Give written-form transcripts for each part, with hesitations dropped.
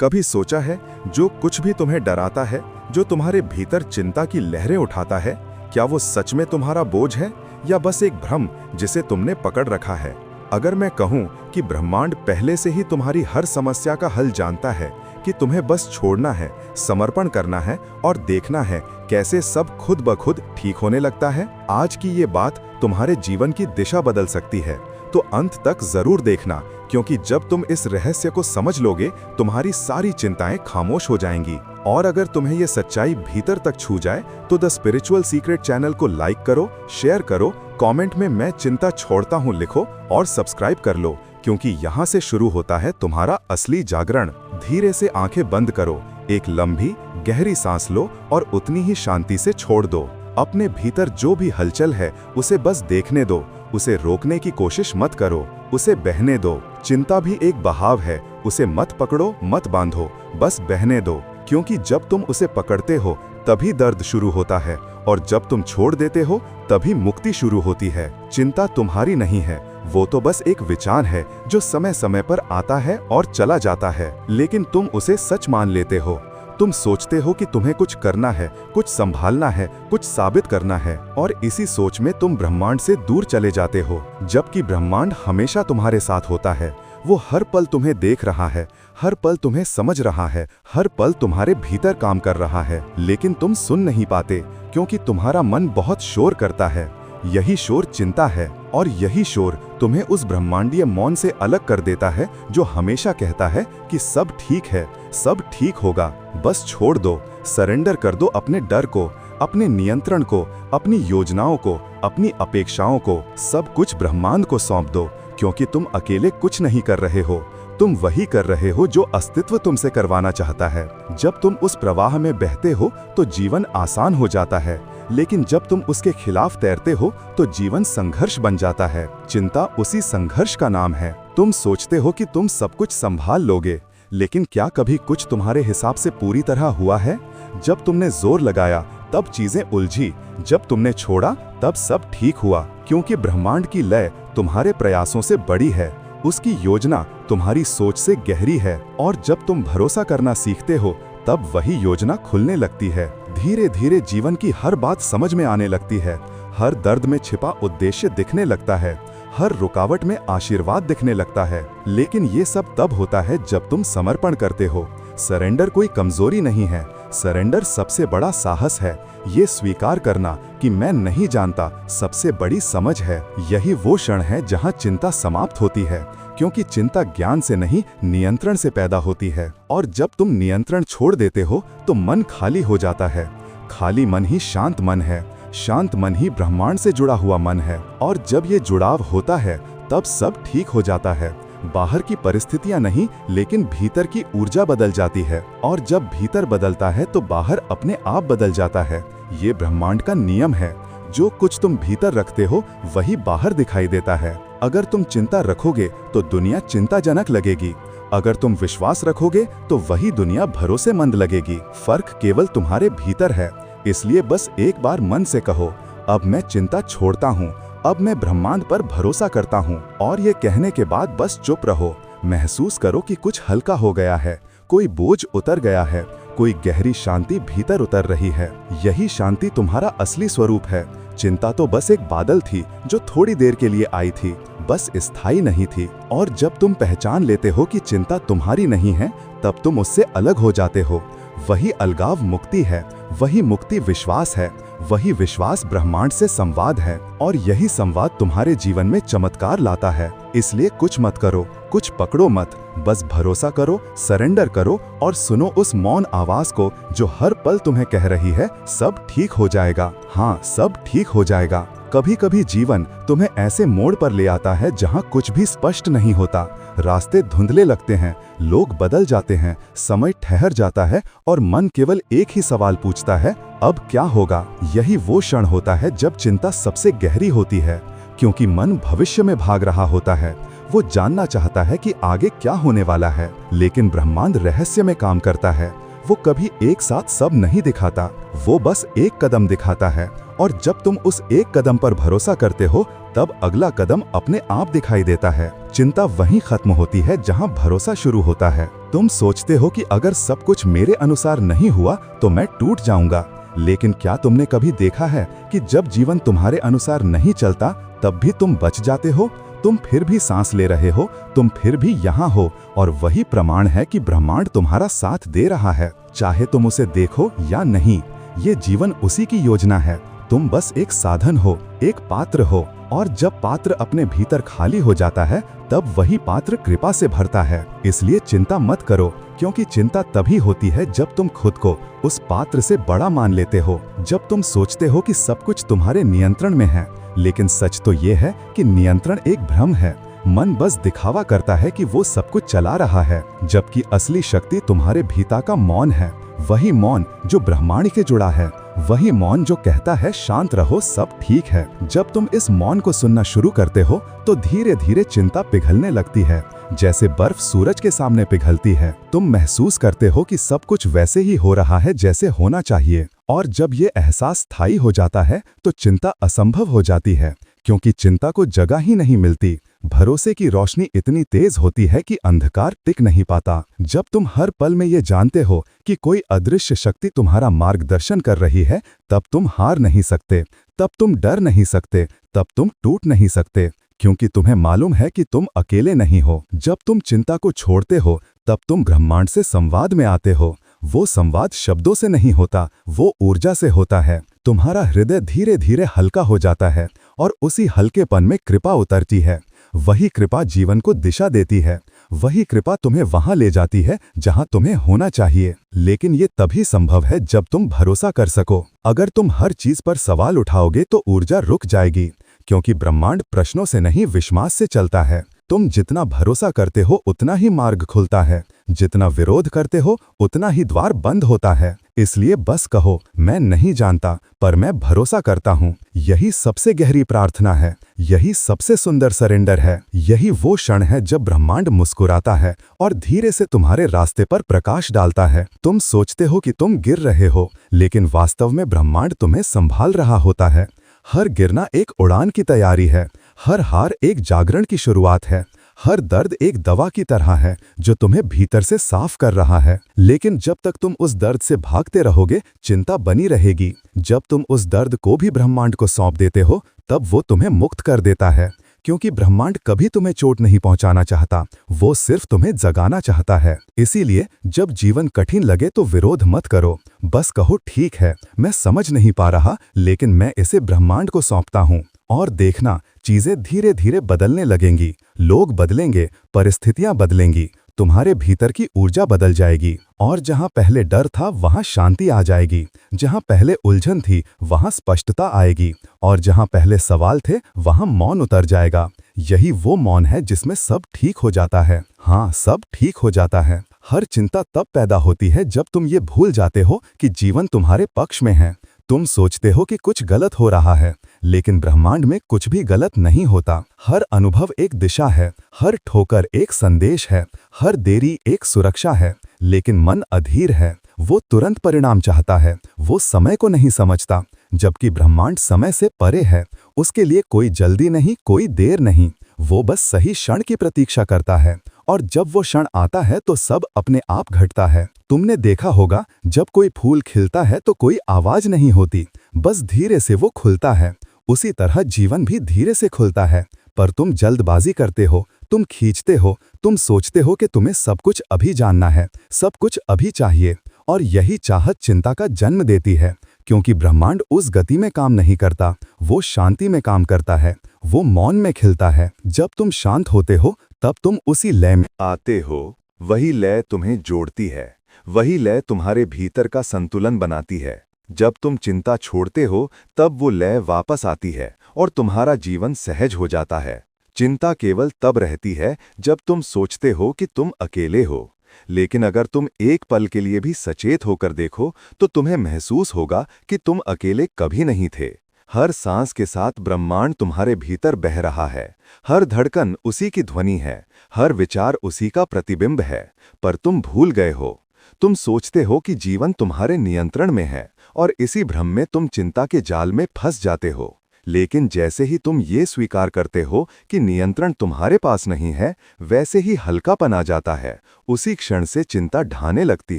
कभी सोचा है, जो कुछ भी तुम्हें डराता है, जो तुम्हारे भीतर चिंता की लहरें उठाता है, क्या वो सच में तुम्हारा बोझ है या बस एक भ्रम जिसे तुमने पकड़ रखा है? अगर मैं कहूं कि ब्रह्मांड पहले से ही तुम्हारी हर समस्या का हल जानता है कि तुम्हें बस छोड़ना है, समर्पण करना है और देखना है कैसे सब खुद ब खुद ठीक होने लगता है, आज की ये बात तुम्हारे जीवन की दिशा बदल सकती है। तो अंत तक जरूर देखना, क्योंकि जब तुम इस रहस्य को समझ लोगे, तुम्हारी सारी चिंताएं खामोश हो जाएंगी। और अगर तुम्हें ये सच्चाई भीतर तक छू जाए तो द स्पिरिचुअल सीक्रेट चैनल को लाइक करो, शेयर करो, कमेंट में मैं चिंता छोड़ता हूँ लिखो और सब्सक्राइब कर लो, क्योंकि यहाँ से शुरू होता है तुम्हारा असली जागरण। धीरे से आंखें बंद करो, एक लंबी गहरी सांस लो और उतनी ही शांति से छोड़ दो। अपने भीतर जो भी हलचल है उसे बस देखने दो, उसे रोकने की कोशिश मत करो, उसे बहने दो। चिंता भी एक बहाव है, उसे मत पकड़ो, मत बांधो, बस बहने दो, क्योंकि जब तुम उसे पकड़ते हो तभी दर्द शुरू होता है और जब तुम छोड़ देते हो तभी मुक्ति शुरू होती है। चिंता तुम्हारी नहीं है, वो तो बस एक विचार है जो समय समय पर आता है और चला जाता है, लेकिन तुम उसे सच मान लेते हो। तुम सोचते हो कि तुम्हें कुछ करना है, कुछ संभालना है, कुछ साबित करना है, और इसी सोच में तुम ब्रह्मांड से दूर चले जाते हो, जबकि ब्रह्मांड हमेशा तुम्हारे साथ होता है। वो हर पल तुम्हें देख रहा है, हर पल तुम्हें समझ रहा है, हर पल तुम्हारे भीतर काम कर रहा है, लेकिन तुम सुन नहीं पाते क्योंकि तुम्हारा मन बहुत शोर करता है। यही शोर चिंता है और यही शोर तुम्हें उस ब्रह्मांडीय मौन से अलग कर देता है जो हमेशा कहता है कि सब ठीक है, सब ठीक होगा, बस छोड़ दो, सरेंडर कर दो अपने डर को, अपने नियंत्रण को, अपनी योजनाओं को, अपनी अपेक्षाओं को, सब कुछ ब्रह्मांड को सौंप दो, क्योंकि तुम अकेले कुछ नहीं कर रहे हो, तुम वही कर रहे हो जो अस्तित्व तुमसे करवाना चाहता है। जब तुम उस प्रवाह में बहते हो तो जीवन आसान हो जाता है, लेकिन जब तुम उसके खिलाफ तैरते हो तो जीवन संघर्ष बन जाता है। चिंता उसी संघर्ष का नाम है। तुम सोचते हो कि तुम सब कुछ संभाल लोगे, लेकिन क्या कभी कुछ तुम्हारे हिसाब से पूरी तरह हुआ है? जब तुमने जोर लगाया तब चीजें उलझी, जब तुमने छोड़ा तब सब ठीक हुआ, क्योंकि ब्रह्मांड की लय तुम्हारे प्रयासों से बड़ी है, उसकी योजना तुम्हारी सोच से गहरी है, और जब तुम भरोसा करना सीखते हो तब वही योजना खुलने लगती है। धीरे धीरे जीवन की हर बात समझ में आने लगती है, हर दर्द में छिपा उद्देश्य दिखने लगता है, हर रुकावट में आशीर्वाद दिखने लगता है। लेकिन ये सब तब होता है जब तुम समर्पण करते हो। सरेंडर कोई कमजोरी नहीं है, सरेंडर सबसे बड़ा साहस है। ये स्वीकार करना कि मैं नहीं जानता सबसे बड़ी समझ है। यही वो क्षण है जहां चिंता समाप्त होती है, क्योंकि चिंता ज्ञान से नहीं, नियंत्रण से पैदा होती है। और जब तुम नियंत्रण छोड़ देते हो तो मन खाली हो जाता है। खाली मन ही शांत मन है, शांत मन ही ब्रह्मांड से जुड़ा हुआ मन है। और जब ये जुड़ाव होता है तब सब ठीक हो जाता है। बाहर की परिस्थितियां नहीं, लेकिन भीतर की ऊर्जा बदल जाती है, और जब भीतर बदलता है तो बाहर अपने आप बदल जाता है। ये ब्रह्मांड का नियम है, जो कुछ तुम भीतर रखते हो वही बाहर दिखाई देता है। अगर तुम चिंता रखोगे तो दुनिया चिंताजनक लगेगी, अगर तुम विश्वास रखोगे तो वही दुनिया भरोसेमंद लगेगी। फर्क केवल तुम्हारे भीतर है। इसलिए बस एक बार मन से कहो, अब मैं चिंता छोड़ता हूँ, अब मैं ब्रह्मांड पर भरोसा करता हूँ। और ये कहने के बाद बस चुप रहो। महसूस करो कि कुछ हल्का हो गया है, कोई बोझ उतर गया है, कोई गहरी शांति भीतर उतर रही है। यही शांति तुम्हारा असली स्वरूप है। चिंता तो बस एक बादल थी जो थोड़ी देर के लिए आई थी, बस स्थायी नहीं थी। और जब तुम पहचान लेते हो कि चिंता तुम्हारी नहीं है, तब तुम उससे अलग हो जाते हो। वही अलगाव मुक्ति है, वही मुक्ति विश्वास है, वही विश्वास ब्रह्मांड से संवाद है, और यही संवाद तुम्हारे जीवन में चमत्कार लाता है। इसलिए कुछ मत करो, कुछ पकड़ो मत, बस भरोसा करो, सरेंडर करो और सुनो उस मौन आवाज को जो हर पल तुम्हें कह रही है, सब ठीक हो जाएगा। हाँ, सब ठीक हो जाएगा। कभी कभी जीवन तुम्हें ऐसे मोड़ पर ले आता है जहाँ कुछ भी स्पष्ट नहीं होता। रास्ते धुंधले लगते हैं, लोग बदल जाते हैं, समय ठहर जाता है और मन केवल एक ही सवाल पूछता है, अब क्या होगा? यही वो क्षण होता है जब चिंता सबसे गहरी होती है, क्योंकि मन भविष्य में भाग रहा होता है। वो जानना चाहता है कि आगे क्या होने वाला है, लेकिन ब्रह्मांड रहस्य में काम करता है। वो कभी एक साथ सब नहीं दिखाता, वो बस एक कदम दिखाता है, और जब तुम उस एक कदम पर भरोसा करते हो तब अगला कदम अपने आप दिखाई देता है। चिंता वहीं खत्म होती है जहां भरोसा शुरू होता है। तुम सोचते हो कि अगर सब कुछ मेरे अनुसार नहीं हुआ तो मैं टूट जाऊंगा, लेकिन क्या तुमने कभी देखा है कि जब जीवन तुम्हारे अनुसार नहीं चलता तब भी तुम बच जाते हो? तुम फिर भी सांस ले रहे हो, तुम फिर भी यहाँ हो, और वही प्रमाण है कि ब्रह्मांड तुम्हारा साथ दे रहा है, चाहे तुम उसे देखो या नहीं। ये जीवन उसी की योजना है, तुम बस एक साधन हो, एक पात्र हो, और जब पात्र अपने भीतर खाली हो जाता है तब वही पात्र कृपा से भरता है। इसलिए चिंता मत करो, क्योंकि चिंता तभी होती है जब तुम खुद को उस पात्र से बड़ा मान लेते हो। जब तुम सोचते हो कि सब कुछ तुम्हारे नियंत्रण में है, लेकिन सच तो ये है कि नियंत्रण एक भ्रम है। मन बस दिखावा करता है कि वो सब कुछ चला रहा है, जबकि असली शक्ति तुम्हारे भीतर का मौन है। वही मौन जो ब्रह्मांड से जुड़ा है, वही मौन जो कहता है शांत रहो, सब ठीक है। जब तुम इस मौन को सुनना शुरू करते हो तो धीरे धीरे चिंता पिघलने लगती है, जैसे बर्फ सूरज के सामने पिघलती है। तुम महसूस करते हो कि सब कुछ वैसे ही हो रहा है जैसे होना चाहिए, और जब ये एहसास स्थायी हो जाता है तो चिंता असंभव हो जाती है, क्योंकि चिंता को जगह ही नहीं मिलती। भरोसे की रोशनी इतनी तेज होती है कि अंधकार टिक नहीं पाता। जब तुम हर पल में ये जानते हो कि कोई अदृश्य शक्ति तुम्हारा मार्गदर्शन कर रही है, तब तुम हार नहीं सकते, तब तुम डर नहीं सकते, तब तुम टूट नहीं सकते, क्योंकि तुम्हें मालूम है कि तुम अकेले नहीं हो। जब तुम चिंता को छोड़ते हो तब तुम ब्रह्मांड से संवाद में आते हो। वो संवाद शब्दों से नहीं होता, वो ऊर्जा से होता है। तुम्हारा हृदय धीरे धीरे हल्का हो जाता है, और उसी हल्केपन में कृपा उतरती है। वही कृपा जीवन को दिशा देती है, वही कृपा तुम्हें वहां ले जाती है जहां तुम्हें होना चाहिए। लेकिन ये तभी संभव है जब तुम भरोसा कर सको। अगर तुम हर चीज पर सवाल उठाओगे तो ऊर्जा रुक जाएगी, क्योंकि ब्रह्मांड प्रश्नों से नहीं विश्वास से चलता है। तुम जितना भरोसा करते हो उतना ही मार्ग खुलता है, जितना विरोध करते हो उतना ही द्वार बंद होता है। इसलिए बस कहो, मैं नहीं जानता पर मैं भरोसा करता हूँ। यही सबसे गहरी प्रार्थना है, यही सबसे सुंदर सरेंडर है। यही वो क्षण है जब ब्रह्मांड मुस्कुराता है और धीरे से तुम्हारे रास्ते पर प्रकाश डालता है। तुम सोचते हो कि तुम गिर रहे हो, लेकिन वास्तव में ब्रह्मांड तुम्हें संभाल रहा होता है। हर गिरना एक उड़ान की तैयारी है, हर हार एक जागरण की शुरुआत है, हर दर्द एक दवा की तरह है जो तुम्हें भीतर से साफ कर रहा है। लेकिन जब तक तुम उस दर्द से भागते रहोगे, चिंता बनी रहेगी। जब तुम उस दर्द को भी ब्रह्मांड को सौंप देते हो, तब वो तुम्हें मुक्त कर देता है, क्योंकि ब्रह्मांड कभी तुम्हें चोट नहीं पहुंचाना चाहता, वो सिर्फ तुम्हें जगाना चाहता है। इसीलिए जब जीवन कठिन लगे तो विरोध मत करो, बस कहो ठीक है, मैं समझ नहीं पा रहा, लेकिन मैं इसे ब्रह्मांड को सौंपता हूँ। और देखना, चीजें धीरे धीरे बदलने लगेंगी, लोग बदलेंगे, परिस्थितियां बदलेंगी, तुम्हारे भीतर की ऊर्जा बदल जाएगी, और जहां पहले डर था वहां शांति आ जाएगी, जहां पहले उलझन थी वहां स्पष्टता आएगी, और जहां पहले सवाल थे वहां मौन उतर जाएगा। यही वो मौन है जिसमें सब ठीक हो जाता है। हाँ, सब ठीक हो जाता है। हर चिंता तब पैदा होती है जब तुम ये भूल जाते हो कि जीवन तुम्हारे पक्ष में है। तुम सोचते हो कि कुछ गलत हो रहा है, लेकिन ब्रह्मांड में कुछ भी गलत नहीं होता। हर अनुभव एक दिशा है, हर ठोकर एक संदेश है, हर देरी एक सुरक्षा है। लेकिन मन अधीर है, वो तुरंत परिणाम चाहता है, वो समय को नहीं समझता, जबकि ब्रह्मांड समय से परे है। उसके लिए कोई जल्दी नहीं, कोई देर नहीं, वो बस सही क्षण की प्रतीक्षा करता है, और जब वो क्षण आता है तो सब अपने आप घटता है। तुमने देखा होगा, जब कोई फूल खिलता है तो कोई आवाज नहीं होती, बस धीरे से वो खुलता है। उसी तरह जीवन भी धीरे से खुलता है, पर तुम जल्दबाजी करते हो, तुम खींचते हो, तुम सोचते हो कि तुम्हें सब कुछ अभी जानना है, सब कुछ अभी चाहिए, और यही चाहत चिंता का जन्म देती है। क्योंकि ब्रह्मांड उस गति में काम नहीं करता, वो शांति में काम करता है, वो मौन में खिलता है। जब तुम शांत होते हो तब तुम उसी लय में आते हो, वही लय तुम्हें जोड़ती है, वही लय तुम्हारे भीतर का संतुलन बनाती है। जब तुम चिंता छोड़ते हो तब वो लय वापस आती है और तुम्हारा जीवन सहज हो जाता है। चिंता केवल तब रहती है जब तुम सोचते हो कि तुम अकेले हो, लेकिन अगर तुम एक पल के लिए भी सचेत होकर देखो तो तुम्हें महसूस होगा कि तुम अकेले कभी नहीं थे। हर सांस के साथ ब्रह्मांड तुम्हारे भीतर बह रहा है, हर धड़कन उसी की ध्वनि है, हर विचार उसी का प्रतिबिंब है। पर तुम भूल गए हो, तुम सोचते हो कि जीवन तुम्हारे नियंत्रण में है, और इसी भ्रम में तुम चिंता के जाल में फंस जाते हो। लेकिन जैसे ही तुम ये स्वीकार करते हो कि नियंत्रण तुम्हारे पास नहीं है, वैसे ही हल्कापन आ जाता है। उसी क्षण से चिंता ढाने लगती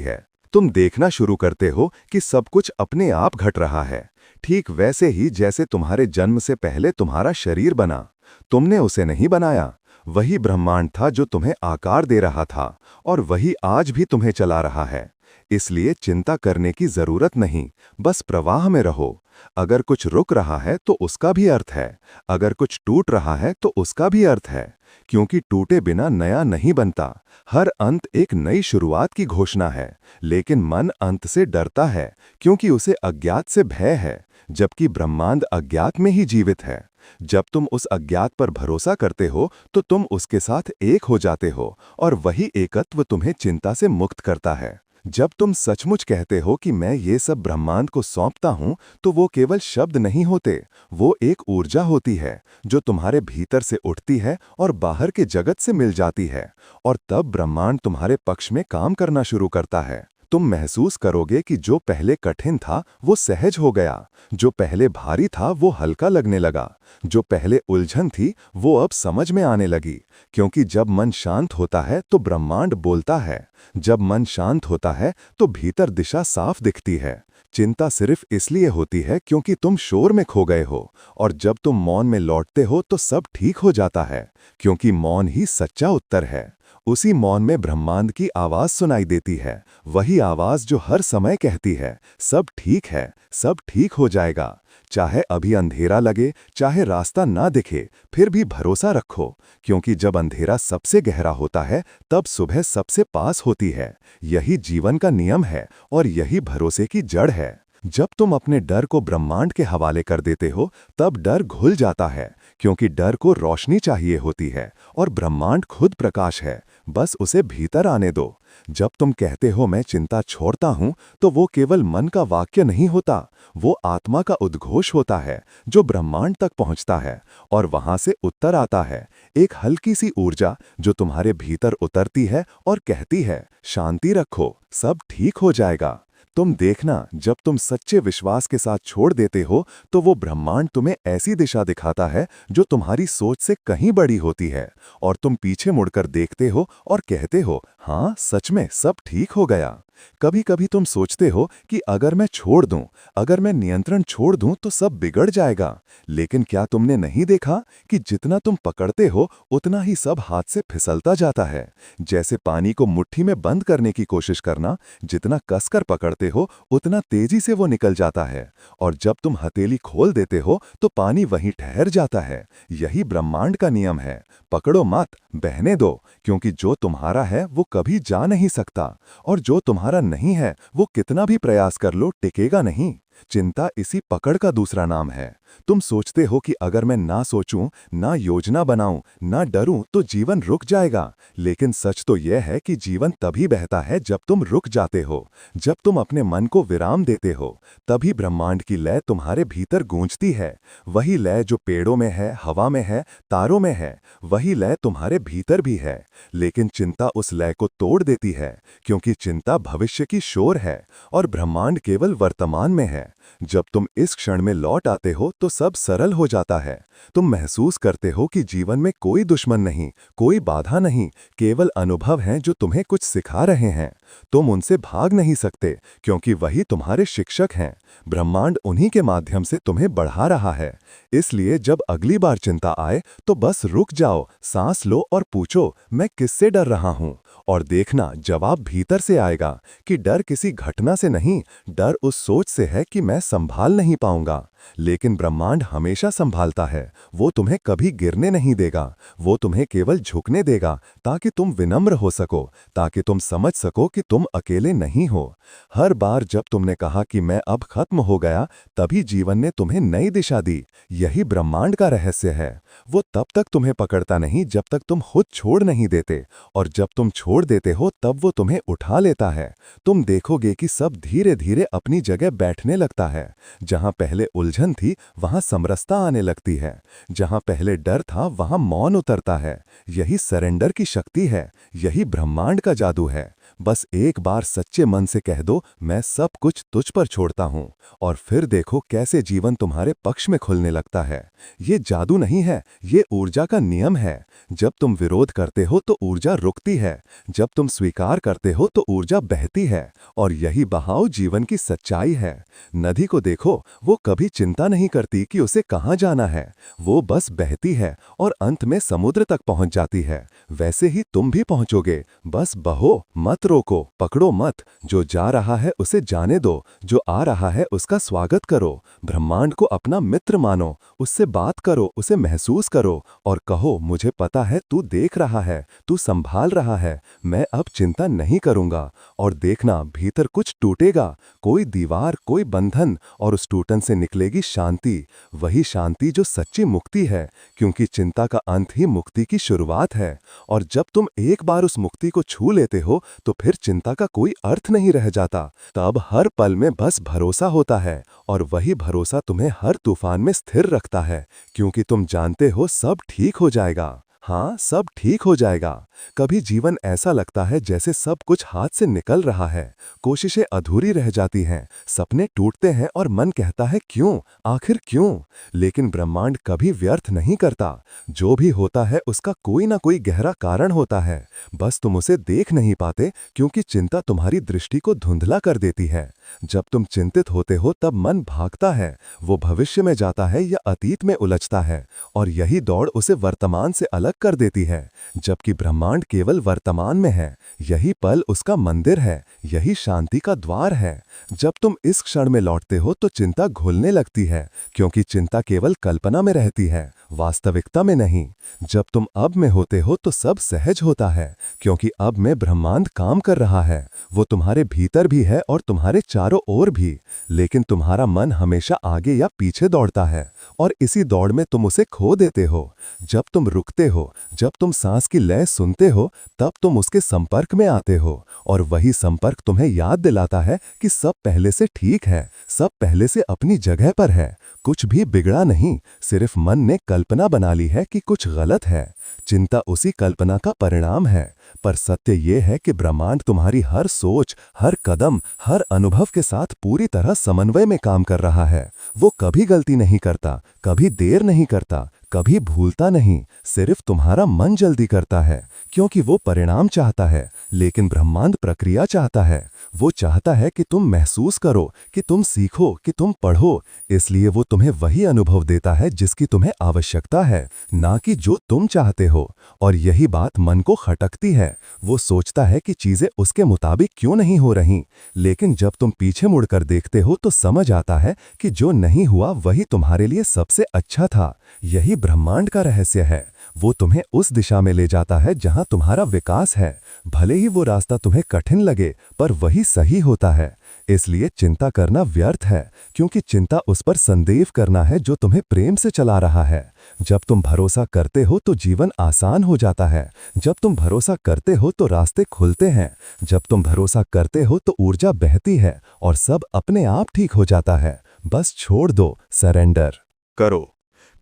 है। तुम देखना शुरू करते हो कि सब कुछ अपने आप घट रहा है, ठीक वैसे ही जैसे तुम्हारे जन्म से पहले तुम्हारा शरीर बना। तुमने उसे नहीं बनाया। वही ब्रह्मांड था जो तुम्हें आकार दे रहा था, और वही आज भी तुम्हें चला रहा है। इसलिए चिंता करने की जरूरत नहीं, बस प्रवाह में रहो। अगर कुछ रुक रहा है तो उसका भी अर्थ है, अगर कुछ टूट रहा है तो उसका भी अर्थ है, क्योंकि टूटे बिना नया नहीं बनता। हर अंत एक नई शुरुआत की घोषणा है, लेकिन मन अंत से डरता है क्योंकि उसे अज्ञात से भय है, जबकि ब्रह्मांड अज्ञात में ही जीवित है। जब तुम उस अज्ञात पर भरोसा करते हो तो तुम उसके साथ एक हो जाते हो, और वही एकत्व तुम्हें चिंता से मुक्त करता है। जब तुम सचमुच कहते हो कि मैं ये सब ब्रह्मांड को सौंपता हूं, तो वो केवल शब्द नहीं होते, वो एक ऊर्जा होती है जो तुम्हारे भीतर से उठती है और बाहर के जगत से मिल जाती है, और तब ब्रह्मांड तुम्हारे पक्ष में काम करना शुरू करता है। तुम महसूस करोगे कि जो पहले कठिन था वो सहज हो गया, जो पहले भारी था वो हल्का लगने लगा, जो पहले उलझन थी वो अब समझ में आने लगी। क्योंकि जब मन शांत होता है तो ब्रह्मांड बोलता है, जब मन शांत होता है तो भीतर दिशा साफ दिखती है। चिंता सिर्फ इसलिए होती है क्योंकि तुम शोर में खो गए हो, और जब तुम मौन में लौटते हो तो सब ठीक हो जाता है, क्योंकि मौन ही सच्चा उत्तर है। उसी मौन में ब्रह्मांड की आवाज सुनाई देती है, वही आवाज जो हर समय कहती है, सब ठीक है, सब ठीक हो जाएगा। चाहे अभी अंधेरा लगे, चाहे रास्ता ना दिखे, फिर भी भरोसा रखो, क्योंकि जब अंधेरा सबसे गहरा होता है तब सुबह सबसे पास होती है। यही जीवन का नियम है और यही भरोसे की जड़ है। जब तुम अपने डर को ब्रह्मांड के हवाले कर देते हो, तब डर घुल जाता है, क्योंकि डर को रोशनी चाहिए होती है, और ब्रह्मांड खुद प्रकाश है, बस उसे भीतर आने दो। जब तुम कहते हो मैं चिंता छोड़ता हूं, तो वो केवल मन का वाक्य नहीं होता, वो आत्मा का उद्घोष होता है जो ब्रह्मांड तक पहुंचता है, और वहां से उत्तर आता है, एक हल्की सी ऊर्जा जो तुम्हारे भीतर उतरती है और कहती है, शांति रखो, सब ठीक हो जाएगा। तुम देखना, जब तुम सच्चे विश्वास के साथ छोड़ देते हो तो वो ब्रह्मांड तुम्हें ऐसी दिशा दिखाता है जो तुम्हारी सोच से कहीं बड़ी होती है, और तुम पीछे मुड़कर देखते हो और कहते हो, हाँ सच में सब ठीक हो गया। कभी कभी तुम सोचते हो कि अगर मैं छोड़ दूं, अगर मैं नियंत्रण छोड़ दूं तो सब बिगड़ जाएगा, लेकिन क्या तुमने नहीं देखा कि जितना तुम पकड़ते हो उतना ही सब हाथ से फिसलता जाता है। जैसे पानी को मुट्ठी में बंद करने की कोशिश करना, जितना कसकर पकड़ते हो उतना तेजी से वो निकल जाता है, और जब तुम हथेली खोल देते हो तो पानी वहीं ठहर जाता है। यही ब्रह्मांड का नियम है, पकड़ो मत, बहने दो, क्योंकि जो तुम्हारा है वो कभी जा नहीं सकता, और जो तुम्हारा नहीं है वो कितना भी प्रयास कर लो टिकेगा नहीं। चिंता इसी पकड़ का दूसरा नाम है। तुम सोचते हो कि अगर मैं ना सोचूं, ना योजना बनाऊं, ना डरूं तो जीवन रुक जाएगा, लेकिन सच तो यह है कि जीवन तभी बहता है जब तुम रुक जाते हो, जब तुम अपने मन को विराम देते हो। तभी ब्रह्मांड की लय तुम्हारे भीतर गूंजती है, वही लय जो पेड़ों में है, हवा में है, तारों में है, वही लय तुम्हारे भीतर भी है। लेकिन चिंता उस लय को तोड़ देती है, क्योंकि चिंता भविष्य की शोर है और ब्रह्मांड केवल वर्तमान में है। जब तुम इस क्षण में लौट आते हो तो सब सरल हो जाता है। तुम महसूस करते हो कि जीवन में कोई दुश्मन नहीं, कोई बाधा नहीं, केवल अनुभव हैं जो तुम्हें कुछ सिखा रहे हैं। तुम उनसे भाग नहीं सकते, क्योंकि वही तुम्हारे शिक्षक हैं। ब्रह्मांड उन्हीं के माध्यम से तुम्हें बढ़ा रहा है। इसलिए जब अगली बार चिंता आए तो बस रुक जाओ, सांस लो और पूछो, मैं किससे डर रहा हूं? और देखना, जवाब भीतर से आएगा कि डर किसी घटना से नहीं, डर उस सोच से है कि मैं संभाल नहीं पाऊंगा। लेकिन ब्रह्मांड हमेशा संभालता है, वो तुम्हें कभी गिरने नहीं देगा, वो तुम्हें केवल झुकने देगा ताकि तुम विनम्र हो सको, ताकि तुम समझ सको कि तुम अकेले नहीं हो। हर बार जब तुमने कहा कि मैं अब खत्म हो गया, तभी जीवन ने तुम्हें नई दिशा दी। यही ब्रह्मांड का रहस्य है। वो तब तक तुम्हें पकड़ता नहीं जब तक तुम खुद छोड़ नहीं देते, और जब तुम छोड़ देते हो तब वो तुम्हें उठा लेता है। तुम देखोगे कि सब धीरे धीरे अपनी जगह बैठने लगता है। जहां पहले उलझन थी वहां समरसता आने लगती है। जहां पहले डर था वहां मौन उतरता है। यही सरेंडर की शक्ति है, यही ब्रह्मांड का जादू है। बस एक बार सच्चे मन से कह दो, मैं सब कुछ तुझ पर छोड़ता हूं, और फिर देखो कैसे जीवन तुम्हारे पक्ष में खुलने लगता है। ये जादू नहीं है, ये ऊर्जा का नियम है। जब तुम विरोध करते हो तो ऊर्जा रुकती है, जब तुम स्वीकार करते हो तो ऊर्जा बहती है, और यही बहाव जीवन की सच्चाई है। नदी को देखो, वो कभी चिंता नहीं करती कि उसे कहाँ जाना है। वो बस बहती है और अंत में समुद्र तक पहुंच जाती है। वैसे ही तुम भी पहुंचोगे, बस बहो, मत रोको, पकड़ो मत। जो जा रहा है उसे जाने दो, जो आ रहा है उसका स्वागत करो। ब्रह्मांड को अपना मित्र मानो, उससे बात करो, उसे महसूस करो और कहो, मुझे पता है तू देख रहा है, तू संभाल रहा है, मैं अब चिंता नहीं करूंगा। और देखना, भीतर कुछ टूटेगा, कोई दीवार, कोई बंधन, और उस टूटन से निकलेगी शांति। वही शांति जो सच्ची मुक्ति है, क्योंकि चिंता का अंत ही मुक्ति की शुरुआत है। और जब तुम एक बार उस मुक्ति को छू लेते हो तो फिर चिंता का कोई अर्थ नहीं रह जाता। तब हर पल में बस भरोसा होता है, और वही भरोसा तुम्हें हर तूफान में स्थिर रखता है, क्योंकि तुम जानते हो सब ठीक हो जाएगा। हाँ, सब ठीक हो जाएगा। कभी जीवन ऐसा लगता है जैसे सब कुछ हाथ से निकल रहा है, कोशिशें अधूरी रह जाती हैं, सपने टूटते हैं और मन कहता है क्यों, आखिर क्यों। लेकिन ब्रह्मांड कभी व्यर्थ नहीं करता। जो भी होता है उसका कोई ना कोई गहरा कारण होता है, बस तुम उसे देख नहीं पाते, क्योंकि चिंता तुम्हारी दृष्टि को धुंधला कर देती है। जब तुम चिंतित होते हो तब मन भागता है, वो भविष्य में जाता है या अतीत में उलझता है, और यही दौड़ उसे वर्तमान से अलग कर देती है। जबकि ब्रह्मांड केवल वर्तमान में है, यही पल उसका मंदिर है, यही शांति का द्वार है। जब तुम इस क्षण में लौटते हो तो चिंता घुलने लगती है, क्योंकि चिंता केवल कल्पना में रहती है, वास्तविकता में नहीं। जब तुम अब में होते हो तो सब सहज होता है, क्योंकि अब में ब्रह्मांड काम कर रहा है। वो तुम्हारे भीतर भी है और तुम्हारे चारों ओर भी, लेकिन तुम्हारा मन हमेशा आगे या पीछे दौड़ता है, और इसी दौड़ में तुम उसे खो देते हो। जब तुम रुकते हो, जब तुम सांस की लय सुनते हो, तब तुम उसके संपर्क में आते हो, और वही संपर्क तुम्हें याद दिलाता है कि सब पहले से ठीक है, सब पहले से अपनी जगह पर है, कुछ भी बिगड़ा नहीं, सिर्फ मन ने कल्पना बना ली है कि कुछ गलत है। चिंता उसी कल्पना का परिणाम है, पर सत्य यह है कि ब्रह्मांड तुम्हारी हर सोच, हर कदम, हर अनुभव के साथ पूरी तरह समन्वय में काम कर रहा है। वो कभी गलती नहीं करता, कभी देर नहीं करता, कभी भूलता नहीं, सिर्फ तुम्हारा मन जल्दी करता है, क्योंकि वो परिणाम चाहता है, लेकिन ब्रह्मांड प्रक्रिया चाहता है। वो चाहता है कि तुम महसूस करो, कि तुम सीखो, कि तुम पढ़ो, इसलिए वो तुम्हें वही अनुभव देता है जिसकी तुम्हें आवश्यकता है, ना कि जो तुम चाहते हो। और यही बात मन को खटकती है। वो सोचता है कि चीजें उसके मुताबिक क्यों नहीं हो रही, लेकिन जब तुम पीछे मुड़कर देखते हो तो समझ आता है कि जो नहीं हुआ वही तुम्हारे लिए सबसे अच्छा था। यही ब्रह्मांड का रहस्य है। वो तुम्हें उस दिशा में ले जाता है जहां तुम्हारा विकास है, भले ही वो रास्ता तुम्हें कठिन लगे, पर वही सही होता है। इसलिए चिंता करना व्यर्थ है, क्योंकि चिंता उस पर संदेह करना है जो तुम्हें प्रेम से चला रहा है। जब तुम भरोसा करते हो तो जीवन आसान हो जाता है, जब तुम भरोसा करते हो तो रास्ते खुलते हैं, जब तुम भरोसा करते हो तो ऊर्जा बहती है और सब अपने आप ठीक हो जाता है। बस छोड़ दो, सरेंडर करो।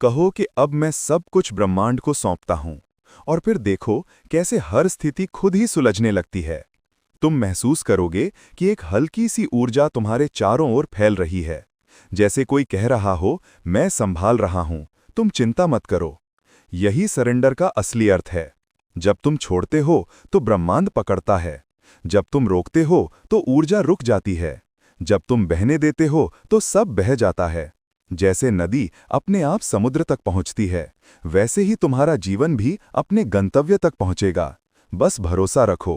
कहो कि अब मैं सब कुछ ब्रह्मांड को सौंपता हूं, और फिर देखो कैसे हर स्थिति खुद ही सुलझने लगती है। तुम महसूस करोगे कि एक हल्की सी ऊर्जा तुम्हारे चारों ओर फैल रही है, जैसे कोई कह रहा हो, मैं संभाल रहा हूं, तुम चिंता मत करो। यही सरेंडर का असली अर्थ है। जब तुम छोड़ते हो तो ब्रह्मांड पकड़ता है, जब तुम रोकते हो तो ऊर्जा रुक जाती है, जब तुम बहने देते हो तो सब बह जाता है। जैसे नदी अपने आप समुद्र तक पहुंचती है, वैसे ही तुम्हारा जीवन भी अपने गंतव्य तक पहुंचेगा। बस भरोसा रखो,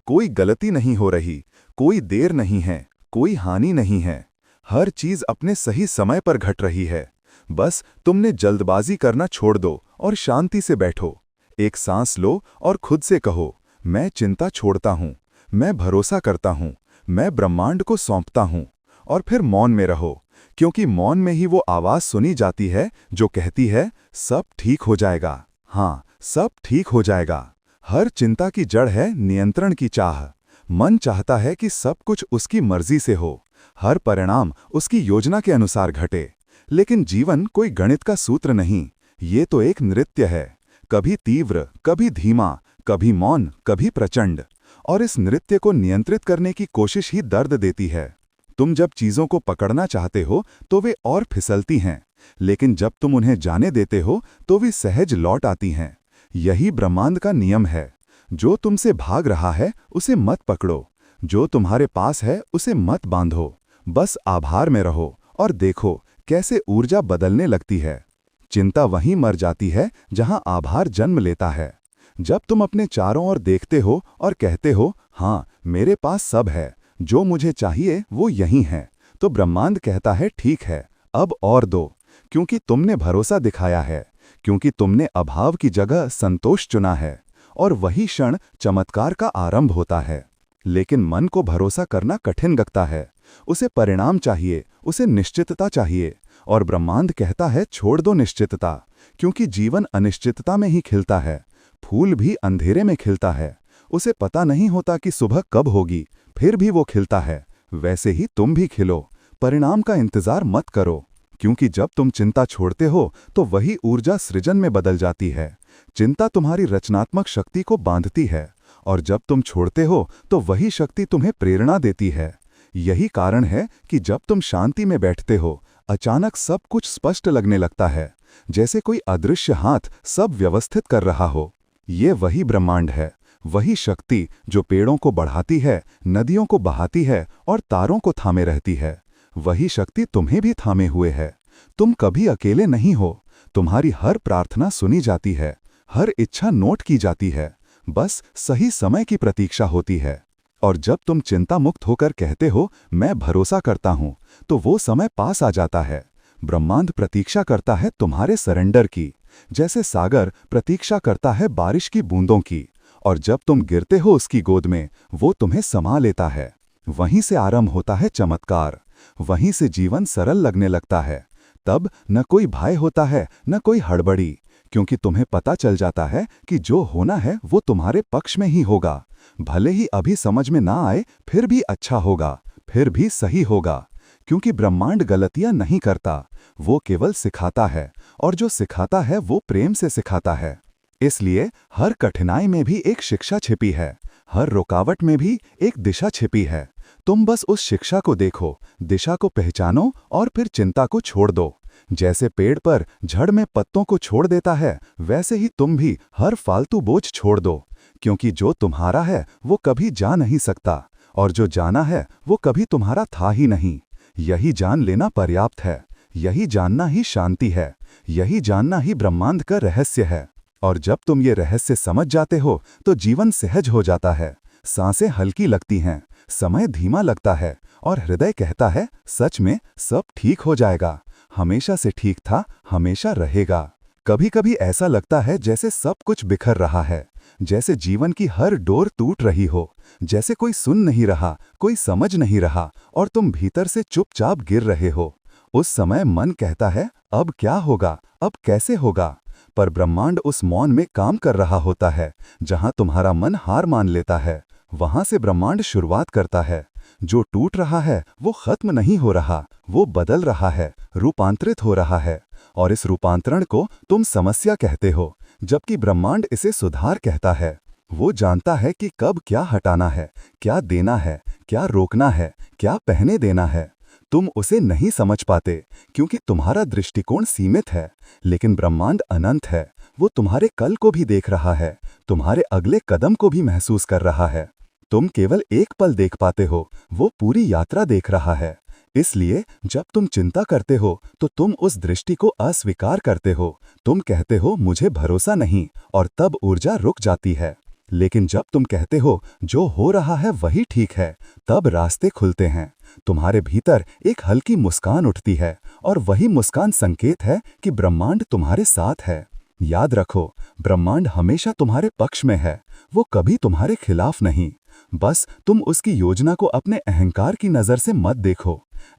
कोई गलती नहीं हो रही, कोई देर नहीं है, कोई हानि नहीं है। हर चीज अपने सही समय पर घट रही है। बस तुमने जल्दबाजी करना छोड़ दो और शांति से बैठो। एक सांस लो और खुद से कहो, मैं चिंता छोड़ता हूं, मैं भरोसा करता हूं, मैं ब्रह्मांड को सौंपता हूं। और फिर मौन में रहो, क्योंकि मौन में ही वो आवाज सुनी जाती है जो कहती है, सब ठीक हो जाएगा। हाँ, सब ठीक हो जाएगा। हर चिंता की जड़ है नियंत्रण की चाह। मन चाहता है कि सब कुछ उसकी मर्जी से हो, हर परिणाम उसकी योजना के अनुसार घटे। लेकिन जीवन कोई गणित का सूत्र नहीं, ये तो एक नृत्य है, कभी तीव्र, कभी धीमा, कभी मौन, कभी प्रचंड। और इस नृत्य को नियंत्रित करने की कोशिश ही दर्द देती है। तुम जब चीजों को पकड़ना चाहते हो तो वे और फिसलती हैं, लेकिन जब तुम उन्हें जाने देते हो तो वे सहज लौट आती हैं। यही ब्रह्मांड का नियम है। जो तुमसे भाग रहा है उसे मत पकड़ो, जो तुम्हारे पास है उसे मत बांधो। बस आभार में रहो और देखो कैसे ऊर्जा बदलने लगती है। चिंता वहीं मर जाती है जहां आभार जन्म लेता है। जब तुम अपने चारों ओर देखते हो और कहते हो, हाँ मेरे पास सब है, जो मुझे चाहिए वो यही है, तो ब्रह्मांड कहता है ठीक है, अब और दो, क्योंकि तुमने भरोसा दिखाया है, क्योंकि तुमने अभाव की जगह संतोष चुना है। और वही क्षण चमत्कार का आरंभ होता है। लेकिन मन को भरोसा करना कठिन लगता है। उसे परिणाम चाहिए, उसे निश्चितता चाहिए। और ब्रह्मांड कहता है छोड़ दो निश्चितता, क्योंकि जीवन अनिश्चितता में ही खिलता है। फूल भी अंधेरे में खिलता है, उसे पता नहीं होता कि सुबह कब होगी, फिर भी वो खिलता है। वैसे ही तुम भी खिलो, परिणाम का इंतजार मत करो, क्योंकि जब तुम चिंता छोड़ते हो तो वही ऊर्जा सृजन में बदल जाती है। चिंता तुम्हारी रचनात्मक शक्ति को बांधती है, और जब तुम छोड़ते हो तो वही शक्ति तुम्हें प्रेरणा देती है। यही कारण है कि जब तुम शांति में बैठते हो, अचानक सब कुछ स्पष्ट लगने लगता है, जैसे कोई अदृश्य हाथ सब व्यवस्थित कर रहा हो। ये वही ब्रह्मांड है, वही शक्ति जो पेड़ों को बढ़ाती है, नदियों को बहाती है और तारों को थामे रहती है। वही शक्ति तुम्हें भी थामे हुए है। तुम कभी अकेले नहीं हो। तुम्हारी हर प्रार्थना सुनी जाती है, हर इच्छा नोट की जाती है, बस सही समय की प्रतीक्षा होती है। और जब तुम चिंता मुक्त होकर कहते हो मैं भरोसा करता हूं, तो वो समय पास आ जाता है। ब्रह्मांड प्रतीक्षा करता है तुम्हारे सरेंडर की, जैसे सागर प्रतीक्षा करता है बारिश की बूंदों की। और जब तुम गिरते हो उसकी गोद में, वो तुम्हें समा लेता है। वहीं से आरंभ होता है चमत्कार, वहीं से जीवन सरल लगने लगता है। तब न कोई भय होता है, न कोई हड़बड़ी, क्योंकि तुम्हें पता चल जाता है कि जो होना है वो तुम्हारे पक्ष में ही होगा। भले ही अभी समझ में ना आए, फिर भी अच्छा होगा, फिर भी सही होगा, क्योंकि ब्रह्मांड गलतियां नहीं करता, वो केवल सिखाता है, और जो सिखाता है वो प्रेम से सिखाता है। इसलिए हर कठिनाई में भी एक शिक्षा छिपी है, हर रुकावट में भी एक दिशा छिपी है। तुम बस उस शिक्षा को देखो, दिशा को पहचानो और फिर चिंता को छोड़ दो। जैसे पेड़ पर झड़ में पत्तों को छोड़ देता है, वैसे ही तुम भी हर फालतू बोझ छोड़ दो, क्योंकि जो तुम्हारा है वो कभी जा नहीं सकता, और जो जाना है वो कभी तुम्हारा था ही नहीं। यही जान लेना पर्याप्त है, यही जानना ही शांति है, यही जानना ही ब्रह्मांड का रहस्य है। और जब तुम ये रहस्य समझ जाते हो तो जीवन सहज हो जाता है, सांसें हल्की लगती हैं, समय धीमा लगता है, और हृदय कहता है सच में सब ठीक हो जाएगा, हमेशा से ठीक था, हमेशा रहेगा। कभी कभी ऐसा लगता है जैसे सब कुछ बिखर रहा है, जैसे जीवन की हर डोर टूट रही हो, जैसे कोई सुन नहीं रहा, कोई समझ नहीं रहा, और तुम भीतर से चुपचाप गिर रहे हो। उस समय मन कहता है अब क्या होगा, अब कैसे होगा। पर ब्रह्मांड उस मौन में काम कर रहा होता है। जहां तुम्हारा मन हार मान लेता है, वहां से ब्रह्मांड शुरुआत करता है। जो टूट रहा है वो खत्म नहीं हो रहा, वो बदल रहा है, रूपांतरित हो रहा है। और इस रूपांतरण को तुम समस्या कहते हो, जबकि ब्रह्मांड इसे सुधार कहता है। वो जानता है कि कब क्या हटाना है, क्या देना है, क्या रोकना है, क्या पहने देना है। तुम उसे नहीं समझ पाते क्योंकि तुम्हारा दृष्टिकोण सीमित है, लेकिन ब्रह्मांड अनंत है। वो तुम्हारे कल को भी देख रहा है, तुम्हारे अगले कदम को भी महसूस कर रहा है। तुम केवल एक पल देख पाते हो, वो पूरी यात्रा देख रहा है। इसलिए जब तुम चिंता करते हो तो तुम उस दृष्टि को अस्वीकार करते हो। तुम कहते हो मुझे भरोसा नहीं, और तब ऊर्जा रुक जाती है। लेकिन जब तुम कहते हो जो हो रहा है वही ठीक है, तब रास्ते खुलते हैं। तुम्हारे भीतर एक हल्की मुस्कान उठती है, और वही मुस्कान संकेत है कि ब्रह्मांड तुम्हारे साथ है। याद रखो, ब्रह्मांड हमेशा तुम्हारे पक्ष में है, वो कभी तुम्हारे खिलाफ नहीं। बस तुम उसकी योजना को अपने अहंकार की नजर से मत देखो।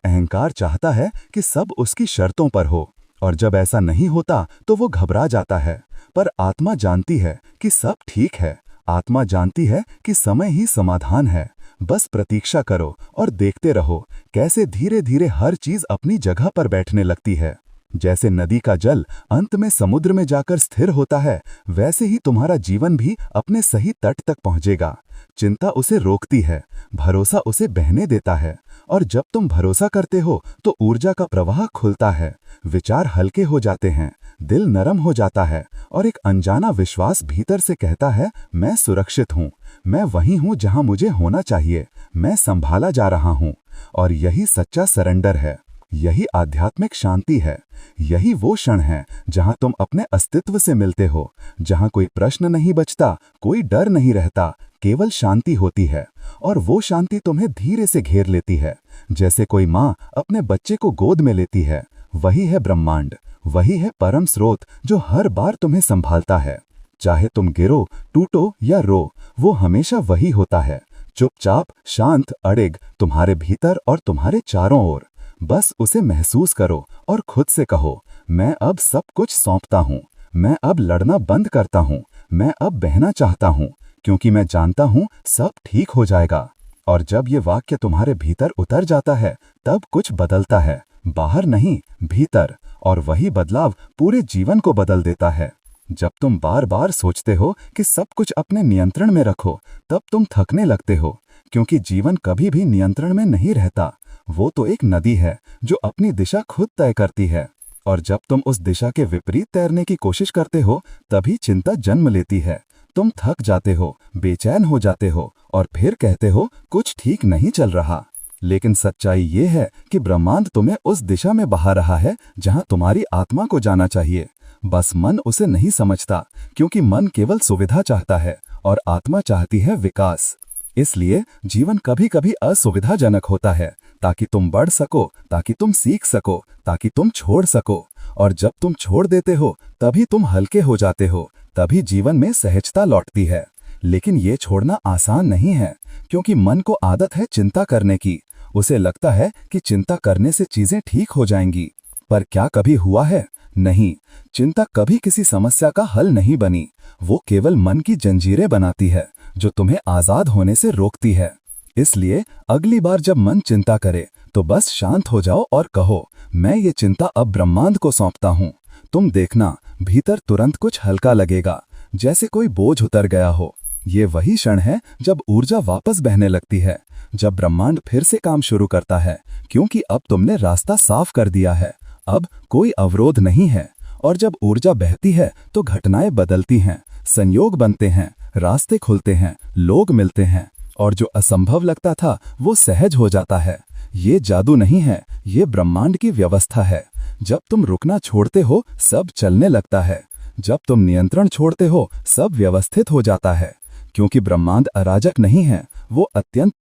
अहंकार चाहता है कि सब उसकी शर्तों पर हो, और जब ऐसा नहीं होता तो वो घबरा जाता है। पर आत्मा जानती है कि सब ठीक है, आत्मा जानती है कि समय ही समाधान है। बस प्रतीक्षा करो और देखते रहो कैसे धीरे धीरे हर चीज अपनी जगह पर बैठने लगती है। जैसे नदी का जल अंत में समुद्र में जाकर स्थिर होता है, वैसे ही तुम्हारा जीवन भी अपने सही तट तक पहुंचेगा। चिंता उसे रोकती है, भरोसा उसे बहने देता है, और जब तुम भरोसा करते हो तो ऊर्जा का प्रवाह खुलता है, विचार हल्के हो जाते हैं, दिल नरम हो जाता है, और एक अनजाना विश्वास भीतर से कहता है, मैं सुरक्षित हूँ, मैं वहीं हूँ जहाँ मुझे होना चाहिए, मैं संभाला जा रहा हूँ। और यही सच्चा सरेंडर है, यही आध्यात्मिक शांति है, यही वो क्षण है जहां तुम अपने अस्तित्व से मिलते हो, जहां कोई प्रश्न नहीं बचता, कोई डर नहीं रहता, केवल शांति होती है। और वो शांति तुम्हें धीरे से घेर लेती है, जैसे कोई माँ अपने बच्चे को गोद में लेती है। वही है ब्रह्मांड, वही है परम स्रोत जो हर बार तुम्हें संभालता है। चाहे तुम गिरो, टूटो या रो, वो हमेशा वही होता है, चुपचाप, शांत, अड़िग, तुम्हारे भीतर और तुम्हारे चारों ओर। बस उसे महसूस करो और खुद से कहो, मैं अब सब कुछ सौंपता हूँ, मैं अब लड़ना बंद करता हूँ, मैं अब बहना चाहता हूँ, क्योंकि मैं जानता हूँ सब ठीक हो जाएगा। और जब ये वाक्य तुम्हारे भीतर उतर जाता है, तब कुछ बदलता है, बाहर नहीं, भीतर, और वही बदलाव पूरे जीवन को बदल देता है। जब तुम बार बार सोचते हो कि सब कुछ अपने नियंत्रण में रखो, तब तुम थकने लगते हो, क्योंकि जीवन कभी भी नियंत्रण में नहीं रहता। वो तो एक नदी है जो अपनी दिशा खुद तय करती है, और जब तुम उस दिशा के विपरीत तैरने की कोशिश करते हो, तभी चिंता जन्म लेती है। तुम थक जाते हो, बेचैन हो जाते हो, और फिर कहते हो कुछ ठीक नहीं चल रहा। लेकिन सच्चाई ये है कि ब्रह्मांड तुम्हें उस दिशा में बहा रहा है जहां तुम्हारी आत्मा को जाना चाहिए। बस मन उसे नहीं समझता, क्योंकि मन केवल सुविधा चाहता है और आत्मा चाहती है विकास। इसलिए जीवन कभी कभी असुविधाजनक होता है, ताकि तुम बढ़ सको, ताकि तुम सीख सको, ताकि तुम छोड़ सको। और जब तुम छोड़ देते हो, तभी तुम हल्के हो जाते हो, तभी जीवन में सहजता लौटती है। लेकिन ये छोड़ना आसान नहीं है, क्योंकि मन को आदत है चिंता करने की। उसे लगता है कि चिंता करने से चीजें ठीक हो जाएंगी, पर क्या कभी हुआ है? नहीं, चिंता कभी किसी समस्या का हल नहीं बनी। वो केवल मन की जंजीरें बनाती है, जो तुम्हें आजाद होने से रोकती है। इसलिए अगली बार जब मन चिंता करे, तो बस शांत हो जाओ और कहो, मैं ये चिंता अब ब्रह्मांड को सौंपता हूँ। तुम देखना, भीतर तुरंत कुछ हल्का लगेगा, जैसे कोई बोझ उतर गया हो। ये वही क्षण है जब ऊर्जा वापस बहने लगती है, जब ब्रह्मांड फिर से काम शुरू करता है, क्योंकि अब तुमने रास्ता साफ कर दिया है। अब कोई अवरोध नहीं है, और जब ऊर्जा बहती है तो घटनाएं बदलती हैं, संयोग बनते हैं, रास्ते खुलते हैं, लोग मिलते हैं, और जो असंभव लगता था वो सहज हो जाता है। ये जादू नहीं है, ये ब्रह्मांड की व्यवस्था है। जब तुम रुकना छोड़ते हो, सब चलने लगता है। जब तुम नियंत्रण छोड़ते हो, सब व्यवस्थित हो जाता है। क्योंकि ब्रह्मांड अराजक नहीं है, वो अत्यंत